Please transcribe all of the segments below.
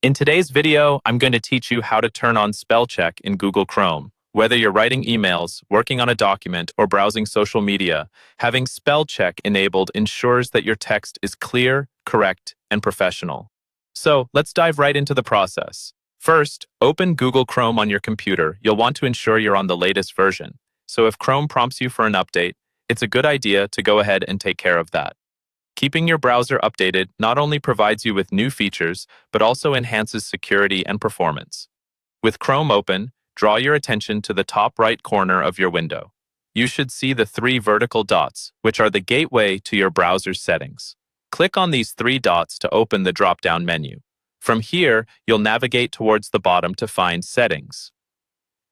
In today's video, I'm going to teach you how to turn on spell check in Google Chrome. Whether you're writing emails, working on a document, or browsing social media, having spell check enabled ensures that your text is clear, correct, and professional. So let's dive right into the process. First, open Google Chrome on your computer. You'll want to ensure you're on the latest version. So if Chrome prompts you for an update, it's a good idea to go ahead and take care of that. Keeping your browser updated not only provides you with new features, but also enhances security and performance. With Chrome open, draw your attention to the top right corner of your window. You should see the three vertical dots, which are the gateway to your browser's settings. Click on these three dots to open the drop-down menu. From here, you'll navigate towards the bottom to find Settings.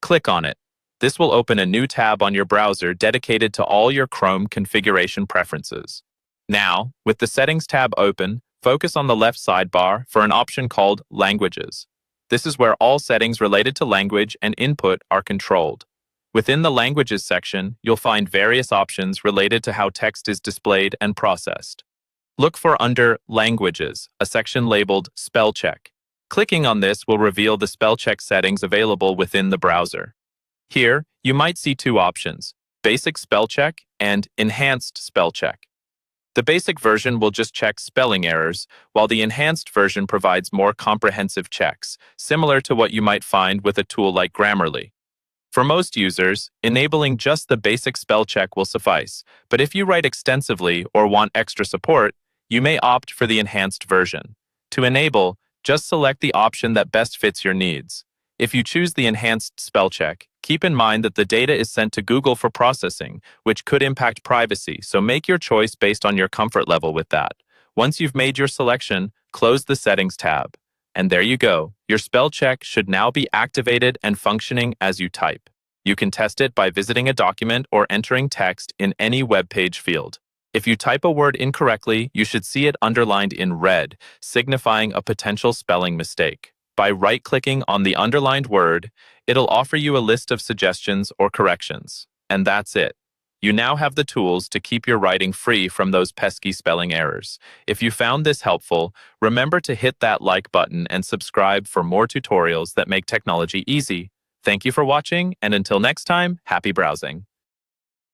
Click on it. This will open a new tab on your browser dedicated to all your Chrome configuration preferences. Now, with the Settings tab open, focus on the left sidebar for an option called Languages. This is where all settings related to language and input are controlled. Within the Languages section, you'll find various options related to how text is displayed and processed. Look for under Languages, a section labeled Spell Check. Clicking on this will reveal the spell check settings available within the browser. Here, you might see two options, Basic Spell Check and Enhanced Spell Check. The basic version will just check spelling errors, while the enhanced version provides more comprehensive checks, similar to what you might find with a tool like Grammarly. For most users, enabling just the basic spell check will suffice, but if you write extensively or want extra support, you may opt for the enhanced version. To enable, just select the option that best fits your needs. If you choose the enhanced spell check, keep in mind that the data is sent to Google for processing, which could impact privacy, so make your choice based on your comfort level with that. Once you've made your selection, close the Settings tab. And there you go. Your spell check should now be activated and functioning as you type. You can test it by visiting a document or entering text in any web page field. If you type a word incorrectly, you should see it underlined in red, signifying a potential spelling mistake. By right-clicking on the underlined word, it'll offer you a list of suggestions or corrections. And that's it. You now have the tools to keep your writing free from those pesky spelling errors. If you found this helpful, remember to hit that like button and subscribe for more tutorials that make technology easy. Thank you for watching, and until next time, happy browsing.